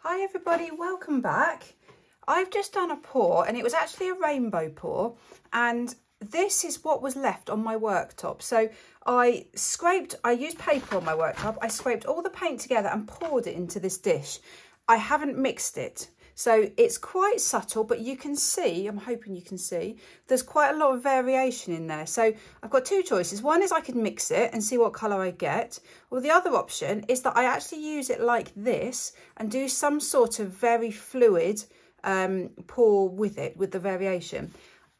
Hi everybody, welcome back. I've just done a pour and it was actually a rainbow pour, and this is what was left on my worktop. So I used paper on my worktop, I scraped all the paint together and poured it into this dish. I haven't mixed it. So it's quite subtle, but you can see, I'm hoping you can see, there's quite a lot of variation in there. So I've got two choices. One is I could mix it and see what colour I get. Or the other option is that I actually use it like this and do some sort of very fluid pour with it, with the variation.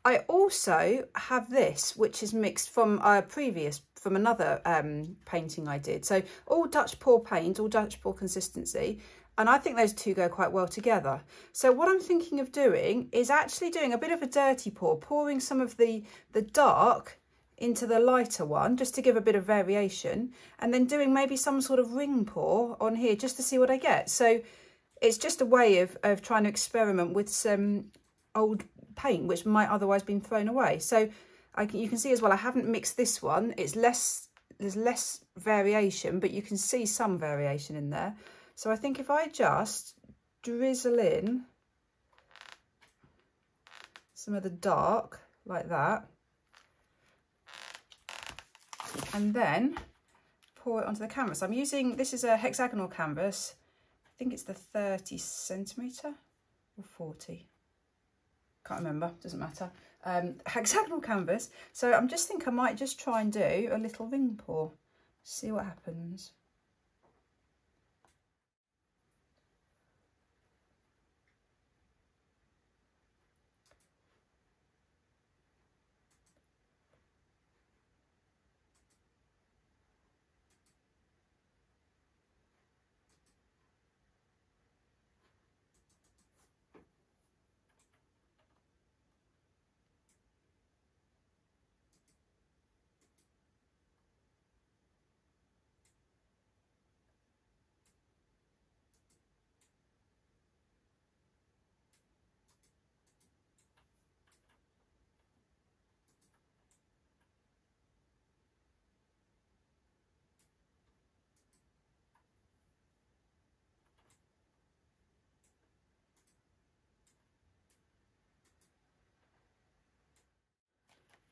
I also have this, which is mixed from another painting I did. So all Dutch pour paint, all Dutch pour consistency. And I think those two go quite well together. So what I'm thinking of doing is actually doing a bit of a dirty pour, pouring some of the dark into the lighter one, just to give a bit of variation, and then doing maybe some sort of ring pour on here just to see what I get. So it's just a way of trying to experiment with some old paint, which might otherwise been thrown away. So you can see as well, I haven't mixed this one. There's less variation, but you can see some variation in there. So I think if I just drizzle in some of the dark like that, and then pour it onto the canvas. I'm using, this is a hexagonal canvas. I think it's the 30 centimetre or 40. Can't remember, doesn't matter. Hexagonal canvas. So I'm just thinking I might just try and do a little ring pour. See what happens.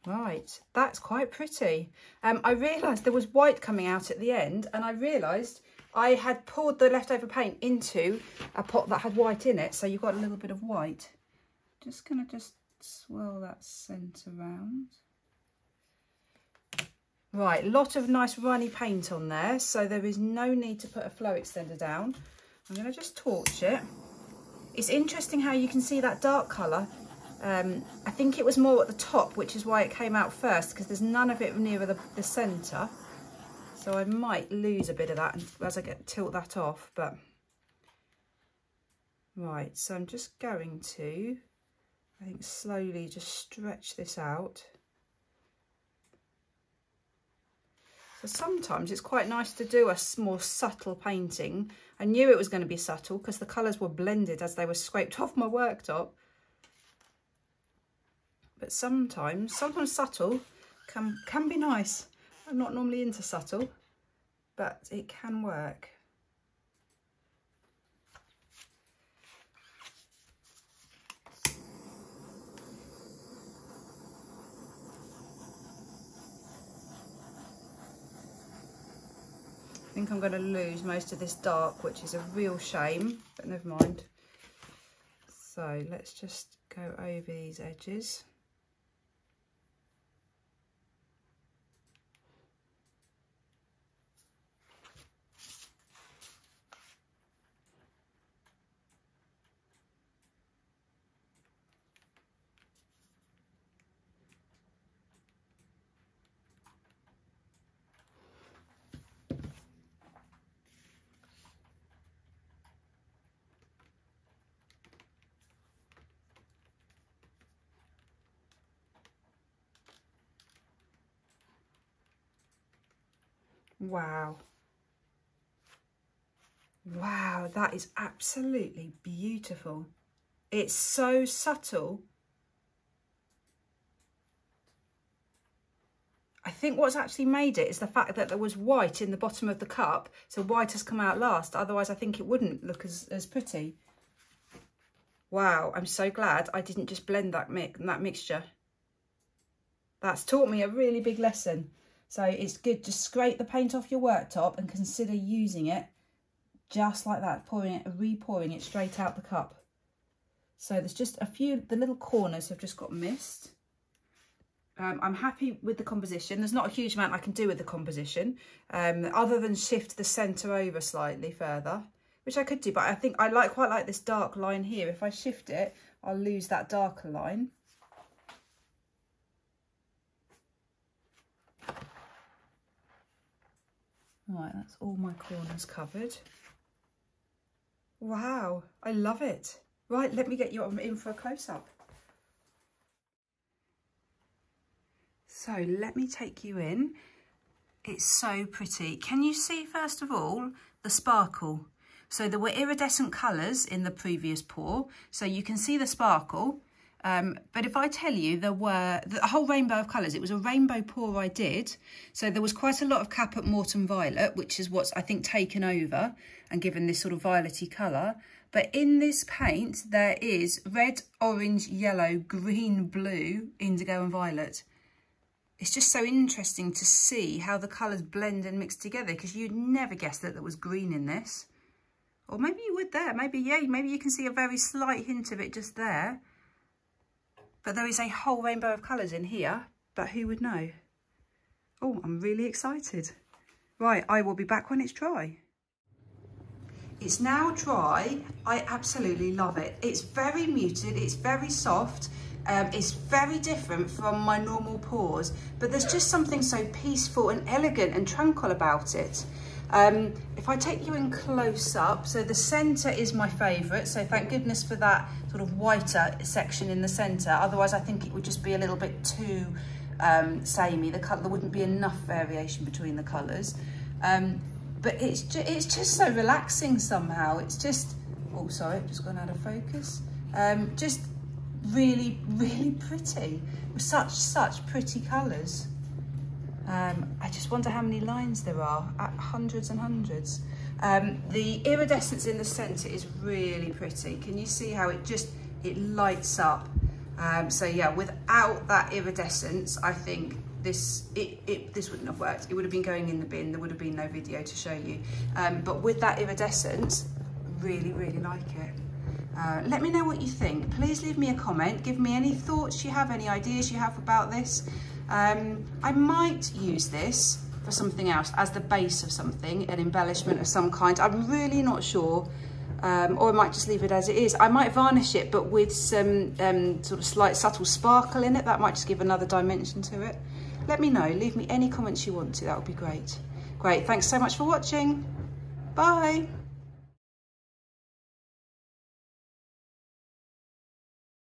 Right, that's quite pretty. I realised there was white coming out at the end, and I realised I had poured the leftover paint into a pot that had white in it, so you've got a little bit of white. Just going to swirl that centre round. Right, a lot of nice runny paint on there, so there is no need to put a flow extender down. I'm going to just torch it. It's interesting how you can see that dark colour. I think it was more at the top, which is why it came out first, because there's none of it near the centre. So I might lose a bit of that as I tilt that off. But right, so I'm just going to, I think, slowly just stretch this out. So sometimes it's quite nice to do a more subtle painting. I knew it was going to be subtle because the colours were blended as they were scraped off my worktop. But sometimes subtle can be nice. I'm not normally into subtle, but it can work. I think I'm going to lose most of this dark, which is a real shame, but never mind. So let's just go over these edges. Wow. Wow, that is absolutely beautiful. It's so subtle. I think what's actually made it is the fact that there was white in the bottom of the cup, so white has come out last. Otherwise, I think it wouldn't look as pretty. Wow, I'm so glad I didn't just blend that mixture. That's taught me a really big lesson. So it's good, just scrape the paint off your worktop and consider using it just like that, re-pouring it straight out the cup. So there's just a few, the little corners have just got missed. I'm happy with the composition. There's not a huge amount I can do with the composition, other than shift the centre over slightly further, which I could do, but I think I quite like this dark line here. If I shift it, I'll lose that darker line. Right, that's all my corners covered. Wow, I love it. Right, let me get you in for a close-up. So let me take you in. It's so pretty. Can you see, first of all, the sparkle? So there were iridescent colours in the previous pour, so you can see the sparkle. But if I tell you there were a whole rainbow of colours, it was a rainbow pour I did. So there was quite a lot of Caput Mortem Violet, which is what's, I think, taken over and given this sort of violet-y colour. But in this paint, there is red, orange, yellow, green, blue, indigo and violet. It's just so interesting to see how the colours blend and mix together, because you'd never guess that there was green in this. Or maybe you would there. Maybe, yeah, maybe you can see a very slight hint of it just there. But there is a whole rainbow of colours in here, but who would know? Oh, I'm really excited. Right, I will be back when it's dry. It's now dry. I absolutely love it. It's very muted, it's very soft. It's very different from my normal pours, but there's just something so peaceful and elegant and tranquil about it. If I take you in close up, so the centre is my favourite, so thank goodness for that sort of whiter section in the centre. Otherwise, I think it would just be a little bit too samey. The colour, there wouldn't be enough variation between the colours. But it's just so relaxing somehow. It's just, oh sorry, I've just gone out of focus. Just really, really pretty with such pretty colours. I just wonder how many lines there are, hundreds and hundreds. The iridescence in the centre is really pretty. Can you see how it lights up? So yeah, without that iridescence, I think this wouldn't have worked. It would have been going in the bin. There would have been no video to show you. But with that iridescence, really, really like it. Let me know what you think. Please leave me a comment. Give me any thoughts you have, any ideas you have about this. I might use this for something else, as the base of something, an embellishment of some kind. I'm really not sure. Or I might just leave it as it is. I might varnish it, but with some sort of slight subtle sparkle in it. That might just give another dimension to it. Let me know. Leave me any comments you want to. That would be great. Great. Thanks so much for watching. Bye.